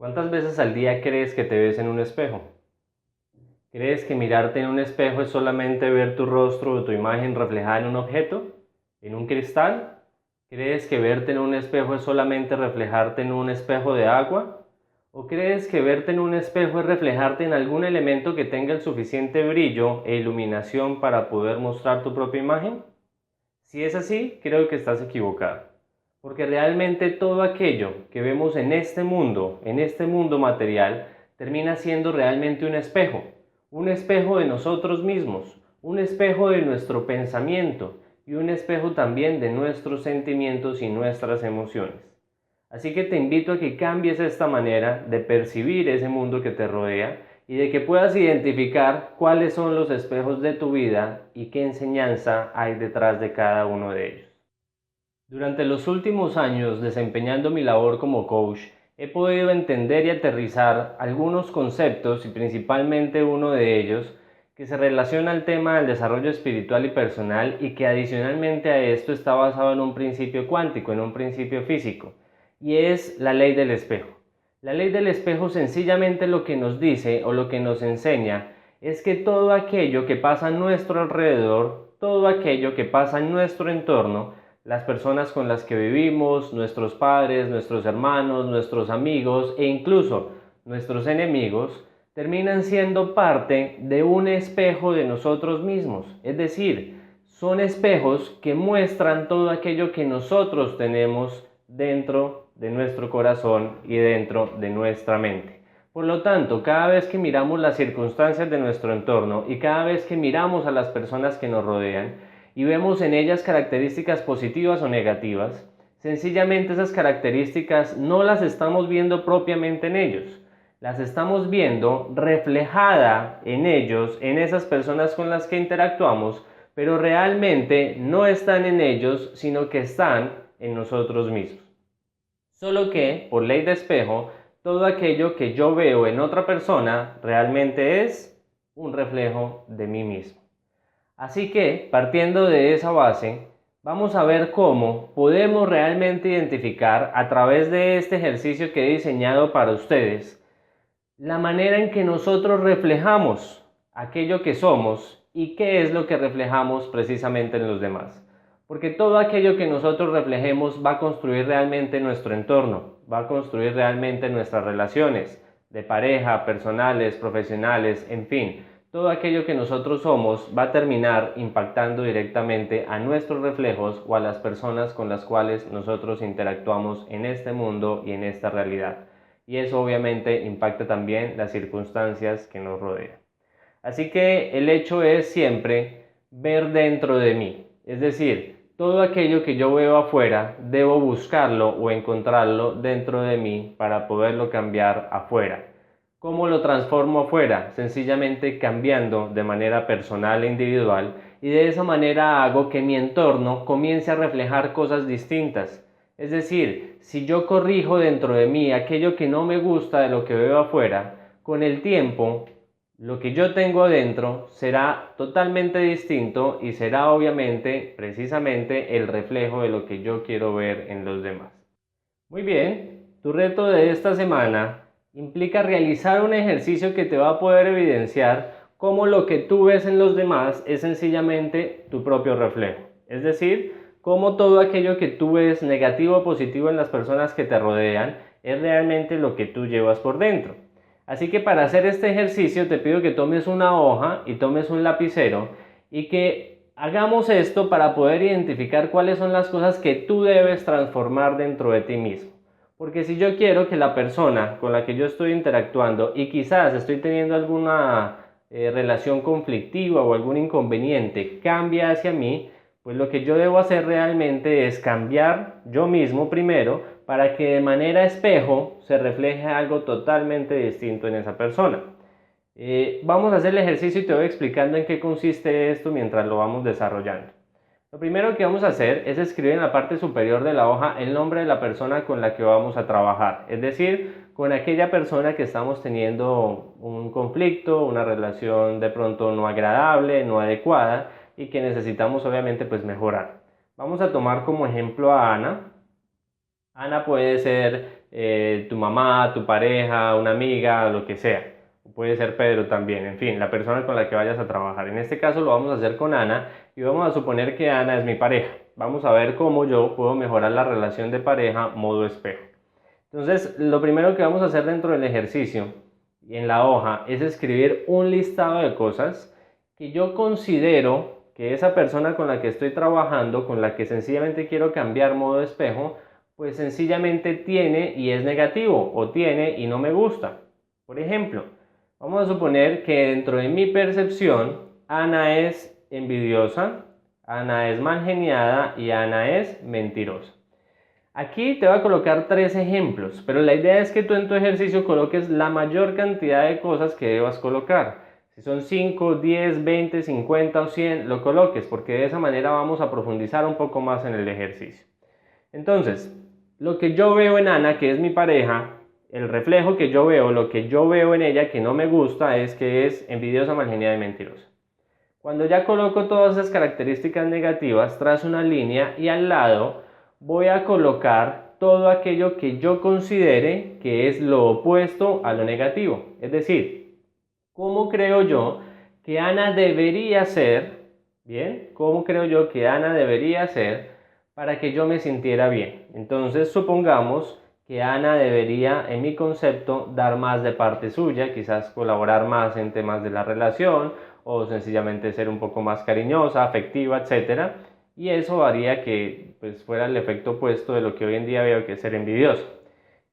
¿Cuántas veces al día crees que te ves en un espejo? ¿Crees que mirarte en un espejo es solamente ver tu rostro o tu imagen reflejada en un objeto? ¿En un cristal? ¿Crees que verte en un espejo es solamente reflejarte en un espejo de agua? ¿O crees que verte en un espejo es reflejarte en algún elemento que tenga el suficiente brillo e iluminación para poder mostrar tu propia imagen? Si es así, creo que estás equivocado, porque realmente todo aquello que vemos en este mundo material, termina siendo realmente un espejo de nosotros mismos, un espejo de nuestro pensamiento y un espejo también de nuestros sentimientos y nuestras emociones. Así que te invito a que cambies esta manera de percibir ese mundo que te rodea y de que puedas identificar cuáles son los espejos de tu vida y qué enseñanza hay detrás de cada uno de ellos. Durante los últimos años desempeñando mi labor como coach, he podido entender y aterrizar algunos conceptos y principalmente uno de ellos que se relaciona al tema del desarrollo espiritual y personal y que adicionalmente a esto está basado en un principio cuántico, en un principio físico, y es la ley del espejo. La ley del espejo sencillamente lo que nos dice o lo que nos enseña es que todo aquello que pasa a nuestro alrededor, todo aquello que pasa en nuestro entorno, las personas con las que vivimos, nuestros padres, nuestros hermanos, nuestros amigos e incluso nuestros enemigos, terminan siendo parte de un espejo de nosotros mismos. Es decir, son espejos que muestran todo aquello que nosotros tenemos dentro de nuestro corazón y dentro de nuestra mente. Por lo tanto, cada vez que miramos las circunstancias de nuestro entorno y cada vez que miramos a las personas que nos rodean y vemos en ellas características positivas o negativas, sencillamente esas características no las estamos viendo propiamente en ellos, las estamos viendo reflejada en ellos, en esas personas con las que interactuamos, pero realmente no están en ellos, sino que están en nosotros mismos. Solo que, por ley de espejo, todo aquello que yo veo en otra persona realmente es un reflejo de mí mismo. Así que, partiendo de esa base, vamos a ver cómo podemos realmente identificar a través de este ejercicio que he diseñado para ustedes la manera en que nosotros reflejamos aquello que somos y qué es lo que reflejamos precisamente en los demás. Porque todo aquello que nosotros reflejemos va a construir realmente nuestro entorno, va a construir realmente nuestras relaciones de pareja, personales, profesionales, en fin. Todo aquello que nosotros somos va a terminar impactando directamente a nuestros reflejos o a las personas con las cuales nosotros interactuamos en este mundo y en esta realidad. Y eso obviamente impacta también las circunstancias que nos rodean. Así que el hecho es siempre ver dentro de mí, es decir, todo aquello que yo veo afuera, debo buscarlo o encontrarlo dentro de mí para poderlo cambiar afuera. ¿Cómo lo transformo afuera? Sencillamente cambiando de manera personal e individual, y de esa manera hago que mi entorno comience a reflejar cosas distintas. Es decir, si yo corrijo dentro de mí aquello que no me gusta de lo que veo afuera, con el tiempo lo que yo tengo adentro será totalmente distinto y será obviamente precisamente el reflejo de lo que yo quiero ver en los demás. Muy bien, tu reto de esta semana implica realizar un ejercicio que te va a poder evidenciar cómo lo que tú ves en los demás es sencillamente tu propio reflejo. Es decir, cómo todo aquello que tú ves negativo o positivo en las personas que te rodean es realmente lo que tú llevas por dentro. Así que para hacer este ejercicio te pido que tomes una hoja y tomes un lapicero y que hagamos esto para poder identificar cuáles son las cosas que tú debes transformar dentro de ti mismo. Porque si yo quiero que la persona con la que yo estoy interactuando y quizás estoy teniendo alguna relación conflictiva o algún inconveniente cambie hacia mí, pues lo que yo debo hacer realmente es cambiar yo mismo primero para que de manera espejo se refleje algo totalmente distinto en esa persona. Vamos a hacer el ejercicio y te voy explicando en qué consiste esto mientras lo vamos desarrollando. Lo primero que vamos a hacer es escribir en la parte superior de la hoja el nombre de la persona con la que vamos a trabajar, es decir, con aquella persona que estamos teniendo un conflicto, una relación de pronto no agradable, no adecuada y que necesitamos obviamente pues mejorar. Vamos a tomar como ejemplo a Ana. Ana puede ser tu mamá, tu pareja, una amiga, lo que sea. Puede ser Pedro también, en fin, la persona con la que vayas a trabajar. En este caso lo vamos a hacer con Ana y vamos a suponer que Ana es mi pareja. Vamos a ver cómo yo puedo mejorar la relación de pareja modo espejo. Entonces, lo primero que vamos a hacer dentro del ejercicio y en la hoja es escribir un listado de cosas que yo considero que esa persona con la que estoy trabajando, con la que sencillamente quiero cambiar modo espejo, pues sencillamente tiene y es negativo, o tiene y no me gusta. Por ejemplo, vamos a suponer que dentro de mi percepción, Ana es envidiosa, Ana es malgeniada y Ana es mentirosa. Aquí te voy a colocar 3 ejemplos, pero la idea es que tú en tu ejercicio coloques la mayor cantidad de cosas que debas colocar. Si son 5, 10, 20, 50 o 100, lo coloques, porque de esa manera vamos a profundizar un poco más en el ejercicio. Entonces, lo que yo veo en Ana, que es mi pareja, el reflejo que yo veo, lo que yo veo en ella que no me gusta es que es envidiosa, malgeniada y mentirosa. Cuando ya coloco todas esas características negativas, trazo una línea y al lado voy a colocar todo aquello que yo considere que es lo opuesto a lo negativo. Es decir, ¿cómo creo yo que Ana debería ser? ¿Bien? ¿Cómo creo yo que Ana debería ser para que yo me sintiera bien? Entonces, supongamos que Ana debería, en mi concepto, dar más de parte suya, quizás colaborar más en temas de la relación o sencillamente ser un poco más cariñosa, afectiva, etc. Y eso haría que pues, fuera el efecto opuesto de lo que hoy en día veo que es ser envidioso.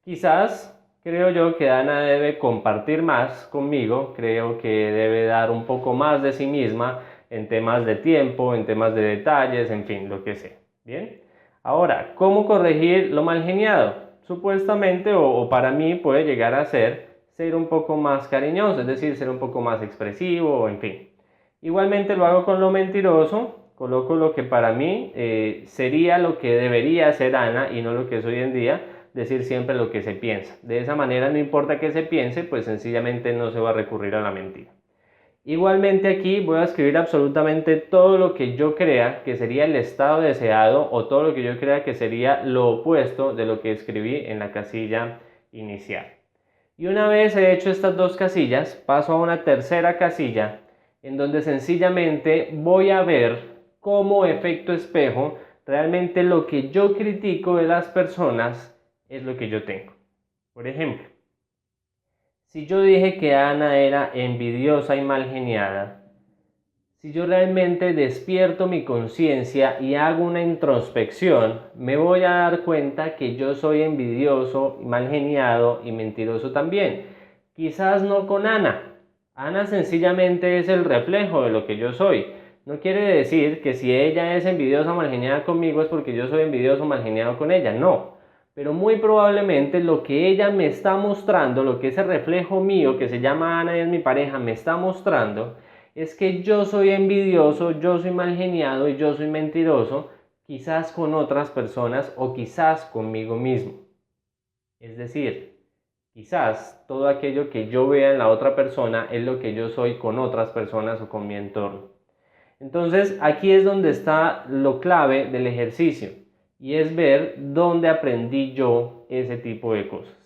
Quizás creo yo que Ana debe compartir más conmigo, creo que debe dar un poco más de sí misma en temas de tiempo, en temas de detalles, en fin, lo que sea. Bien. Ahora, ¿cómo corregir lo mal geniado? Supuestamente o para mí puede llegar a ser un poco más cariñoso, es decir, ser un poco más expresivo, en fin. Igualmente lo hago con lo mentiroso, coloco lo que para mí sería lo que debería ser Ana y no lo que es hoy en día, decir siempre lo que se piensa. De esa manera no importa que se piense, pues sencillamente no se va a recurrir a la mentira. Igualmente aquí voy a escribir absolutamente todo lo que yo crea que sería el estado deseado o todo lo que yo crea que sería lo opuesto de lo que escribí en la casilla inicial. Y una vez he hecho estas 2 casillas, paso a una tercera casilla en donde sencillamente voy a ver como efecto espejo realmente lo que yo critico de las personas es lo que yo tengo. Por ejemplo, si yo dije que Ana era envidiosa y mal geniada, si yo realmente despierto mi conciencia y hago una introspección, me voy a dar cuenta que yo soy envidioso, mal geniado y mentiroso también. Quizás no con Ana. Ana sencillamente es el reflejo de lo que yo soy. No quiere decir que si ella es envidiosa o mal geniada conmigo es porque yo soy envidioso o mal geniado con ella. No. Pero muy probablemente lo que ella me está mostrando, lo que ese reflejo mío que se llama Ana y es mi pareja me está mostrando, es que yo soy envidioso, yo soy mal geniado y yo soy mentiroso, quizás con otras personas o quizás conmigo mismo. Es decir, quizás todo aquello que yo vea en la otra persona es lo que yo soy con otras personas o con mi entorno. Entonces aquí es donde está lo clave del ejercicio y es ver dónde aprendí yo ese tipo de cosas.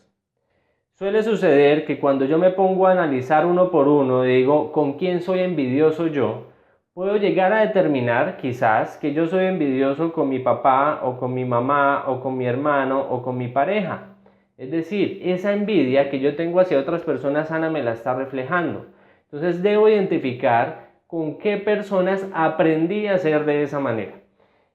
Suele suceder que cuando yo me pongo a analizar uno por uno, digo, ¿con quién soy envidioso yo? Puedo llegar a determinar quizás que yo soy envidioso con mi papá o con mi mamá o con mi hermano o con mi pareja. Es decir, esa envidia que yo tengo hacia otras personas Ana me la está reflejando. Entonces debo identificar con qué personas aprendí a ser de esa manera.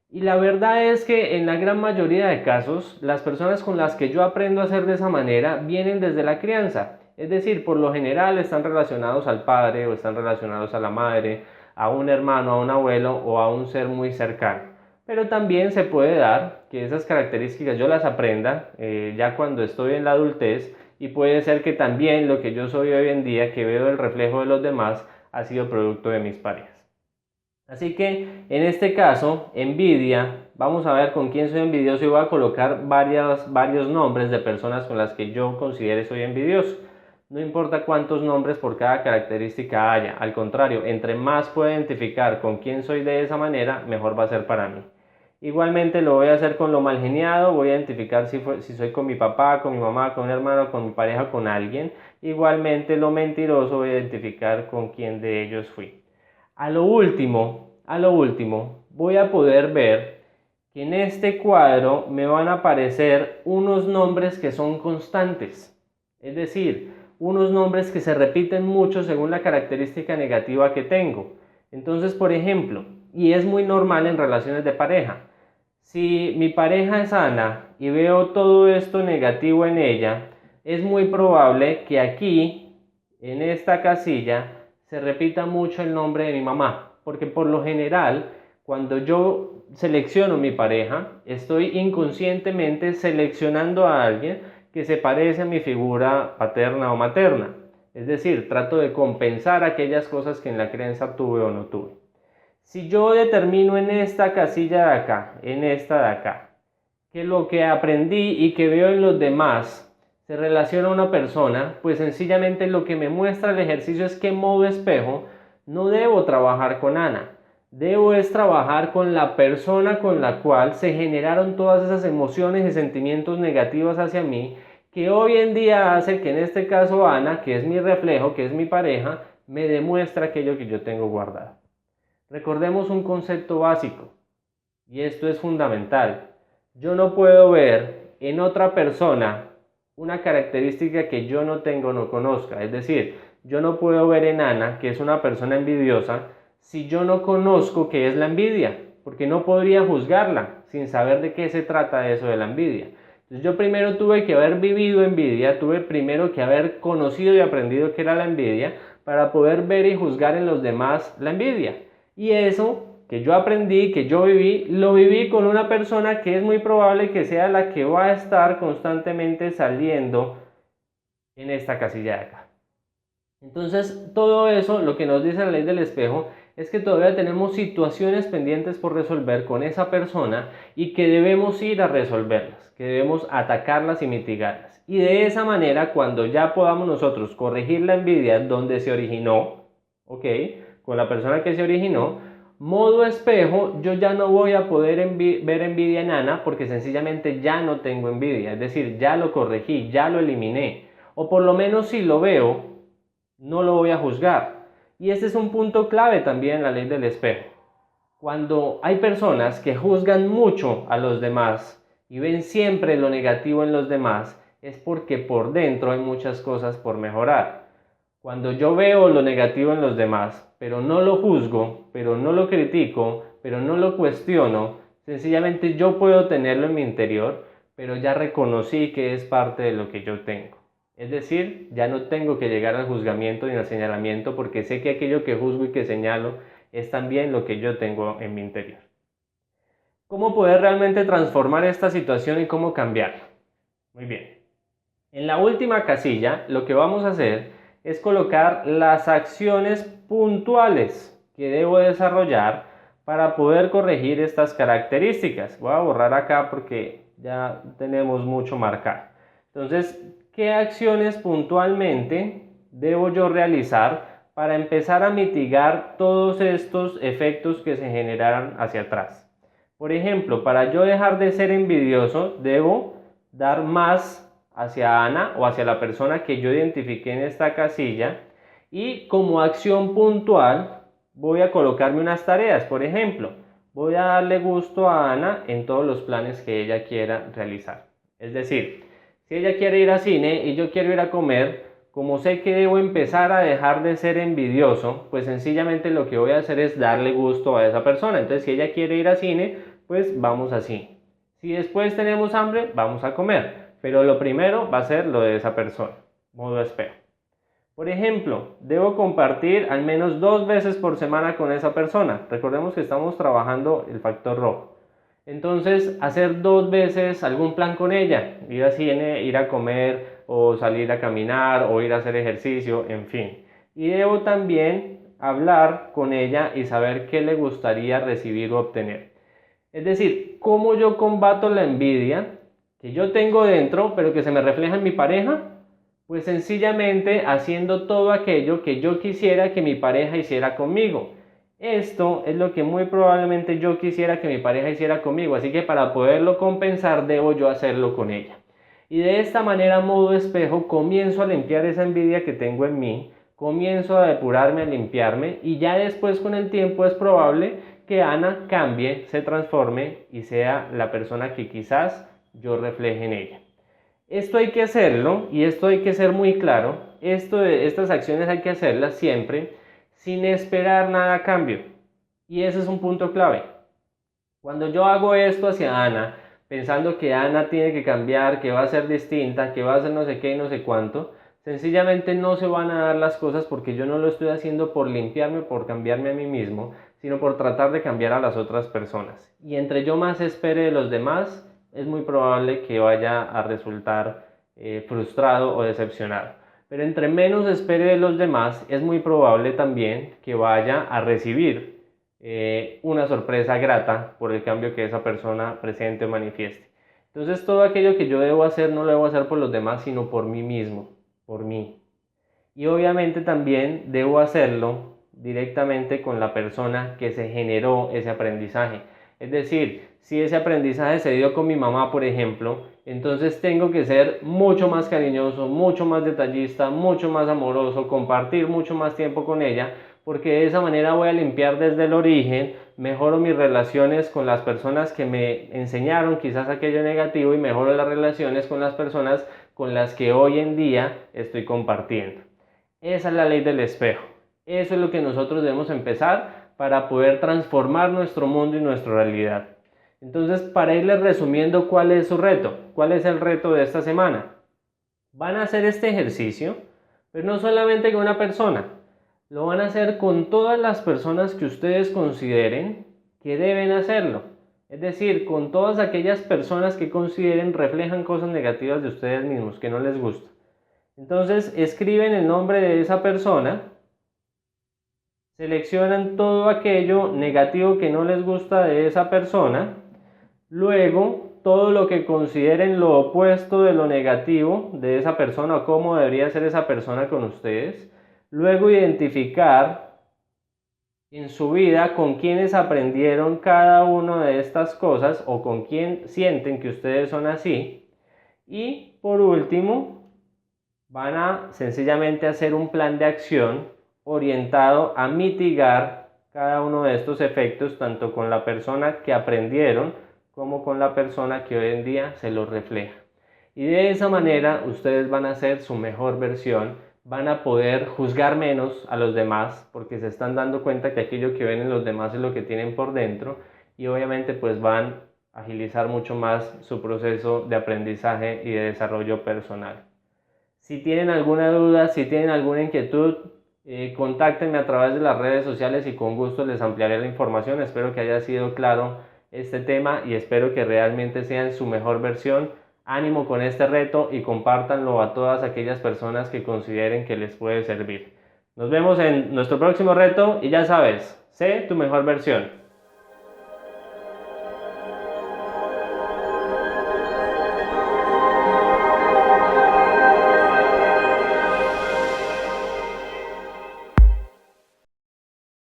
Y la verdad es que en la gran mayoría de casos, las personas con las que yo aprendo a hacer de esa manera vienen desde la crianza. Es decir, por lo general están relacionados al padre o están relacionados a la madre, a un hermano, a un abuelo o a un ser muy cercano. Pero también se puede dar que esas características yo las aprenda ya cuando estoy en la adultez y puede ser que también lo que yo soy hoy en día, que veo el reflejo de los demás, ha sido producto de mis parejas. Así que en este caso, envidia, vamos a ver con quién soy envidioso y voy a colocar varios nombres de personas con las que yo considere soy envidioso. No importa cuántos nombres por cada característica haya, al contrario, entre más pueda identificar con quién soy de esa manera, mejor va a ser para mí. Igualmente lo voy a hacer con lo mal geniado, voy a identificar si soy con mi papá, con mi mamá, con un hermano, con mi pareja, con alguien. Igualmente lo mentiroso voy a identificar con quién de ellos fui. A lo último, voy a poder ver que en este cuadro me van a aparecer unos nombres que son constantes. Es decir, unos nombres que se repiten mucho según la característica negativa que tengo. Entonces, por ejemplo, y es muy normal en relaciones de pareja, si mi pareja es Ana y veo todo esto negativo en ella, es muy probable que aquí, en esta casilla, se repita mucho el nombre de mi mamá, porque por lo general, cuando yo selecciono mi pareja, estoy inconscientemente seleccionando a alguien que se parece a mi figura paterna o materna. Es decir, trato de compensar aquellas cosas que en la crianza tuve o no tuve. Si yo determino en esta casilla de acá, en esta de acá, que lo que aprendí y que veo en los demás se relaciona a una persona, pues sencillamente lo que me muestra el ejercicio es que en modo espejo no debo trabajar con Ana, debo es trabajar con la persona con la cual se generaron todas esas emociones y sentimientos negativos hacia mí, que hoy en día hace que en este caso Ana, que es mi reflejo, que es mi pareja, me demuestra aquello que yo tengo guardado. Recordemos un concepto básico, y esto es fundamental. Yo no puedo ver en otra persona una característica que yo no tengo o no conozca. Es decir, yo no puedo ver en Ana, que es una persona envidiosa, si yo no conozco qué es la envidia, porque no podría juzgarla sin saber de qué se trata eso de la envidia. Entonces yo primero tuve que haber vivido envidia, tuve primero que haber conocido y aprendido qué era la envidia para poder ver y juzgar en los demás la envidia. Y eso que yo aprendí, que yo viví, lo viví con una persona que es muy probable que sea la que va a estar constantemente saliendo en esta casilla de acá. Entonces, todo eso, lo que nos dice la ley del espejo, es que todavía tenemos situaciones pendientes por resolver con esa persona y que debemos ir a resolverlas, que debemos atacarlas y mitigarlas. Y de esa manera, cuando ya podamos nosotros corregir la envidia donde se originó, ¿ok? Con la persona que se originó, modo espejo, yo ya no voy a poder ver envidia en Ana porque sencillamente ya no tengo envidia, es decir, ya lo corregí, ya lo eliminé, o por lo menos si lo veo, no lo voy a juzgar. Y este es un punto clave también en la ley del espejo. Cuando hay personas que juzgan mucho a los demás y ven siempre lo negativo en los demás, es porque por dentro hay muchas cosas por mejorar. Cuando yo veo lo negativo en los demás, pero no lo juzgo, pero no lo critico, pero no lo cuestiono, sencillamente yo puedo tenerlo en mi interior, pero ya reconocí que es parte de lo que yo tengo. Es decir, ya no tengo que llegar al juzgamiento ni al señalamiento porque sé que aquello que juzgo y que señalo es también lo que yo tengo en mi interior. ¿Cómo poder realmente transformar esta situación y cómo cambiarla? Muy bien. En la última casilla, lo que vamos a hacer es colocar las acciones puntuales que debo desarrollar para poder corregir estas características. Voy a borrar acá porque ya tenemos mucho marcado. Entonces, ¿qué acciones puntualmente debo yo realizar para empezar a mitigar todos estos efectos que se generaron hacia atrás? Por ejemplo, para yo dejar de ser envidioso, debo dar más hacia Ana o hacia la persona que yo identifiqué en esta casilla y como acción puntual voy a colocarme unas tareas. Por ejemplo, voy a darle gusto a Ana en todos los planes que ella quiera realizar. Es decir, si ella quiere ir a cine y yo quiero ir a comer, como sé que debo empezar a dejar de ser envidioso, pues sencillamente lo que voy a hacer es darle gusto a esa persona. Entonces, si ella quiere ir a cine, pues vamos a cine. Si después tenemos hambre, vamos a comer. Pero lo primero va a ser lo de esa persona, modo espejo. Por ejemplo, debo compartir al menos 2 veces por semana con esa persona. Recordemos que estamos trabajando el factor rojo. Entonces, hacer 2 veces algún plan con ella, ir a cine, ir a comer o salir a caminar o ir a hacer ejercicio, en fin. Y debo también hablar con ella y saber qué le gustaría recibir o obtener. Es decir, cómo yo combato la envidia que yo tengo dentro, pero que se me refleja en mi pareja, pues sencillamente haciendo todo aquello que yo quisiera que mi pareja hiciera conmigo. Esto es lo que muy probablemente yo quisiera que mi pareja hiciera conmigo, así que para poderlo compensar debo yo hacerlo con ella. Y de esta manera, modo espejo, comienzo a limpiar esa envidia que tengo en mí, comienzo a depurarme, a limpiarme, y ya después con el tiempo es probable que Ana cambie, se transforme y sea la persona que quizás yo refleje en ella. Esto hay que hacerlo, y esto hay que ser muy claro, estas acciones hay que hacerlas siempre sin esperar nada a cambio. Y ese es un punto clave. Cuando yo hago esto hacia Ana, pensando que Ana tiene que cambiar, que va a ser distinta, que va a ser no sé qué y no sé cuánto, sencillamente no se van a dar las cosas porque yo no lo estoy haciendo por limpiarme, por cambiarme a mí mismo, sino por tratar de cambiar a las otras personas. Y entre yo más espere de los demás, es muy probable que vaya a resultar frustrado o decepcionado. Pero entre menos espere de los demás, es muy probable también que vaya a recibir una sorpresa grata por el cambio que esa persona presente o manifieste. Entonces todo aquello que yo debo hacer no lo debo hacer por los demás, sino por mí mismo, por mí. Y obviamente también debo hacerlo directamente con la persona que se generó ese aprendizaje. Es decir, si ese aprendizaje se dio con mi mamá, por ejemplo, entonces tengo que ser mucho más cariñoso, mucho más detallista, mucho más amoroso, compartir mucho más tiempo con ella, porque de esa manera voy a limpiar desde el origen, mejoro mis relaciones con las personas que me enseñaron quizás aquello negativo y mejoro las relaciones con las personas con las que hoy en día estoy compartiendo. Esa es la ley del espejo. Eso es lo que nosotros debemos empezar para poder transformar nuestro mundo y nuestra realidad. Entonces, para irles resumiendo, ¿cuál es su reto? ¿Cuál es el reto de esta semana? Van a hacer este ejercicio, pero no solamente con una persona. Lo van a hacer con todas las personas que ustedes consideren que deben hacerlo. Es decir, con todas aquellas personas que consideren reflejan cosas negativas de ustedes mismos, que no les gusta. Entonces escriben el nombre de esa persona, seleccionan todo aquello negativo que no les gusta de esa persona, luego todo lo que consideren lo opuesto de lo negativo de esa persona o cómo debería ser esa persona con ustedes, luego identificar en su vida con quienes aprendieron cada una de estas cosas o con quién sienten que ustedes son así, y por último van a sencillamente hacer un plan de acción orientado a mitigar cada uno de estos efectos, tanto con la persona que aprendieron como con la persona que hoy en día se los refleja. Y de esa manera ustedes van a ser su mejor versión, van a poder juzgar menos a los demás porque se están dando cuenta que aquello que ven en los demás es lo que tienen por dentro, y obviamente pues van a agilizar mucho más su proceso de aprendizaje y de desarrollo personal. Si tienen alguna duda, si tienen alguna inquietud, contáctenme a través de las redes sociales y con gusto les ampliaré la información. Espero que haya sido claro este tema y espero que realmente sean su mejor versión. Ánimo con este reto y compártanlo a todas aquellas personas que consideren que les puede servir. Nos vemos en nuestro próximo reto y ya sabes, sé tu mejor versión.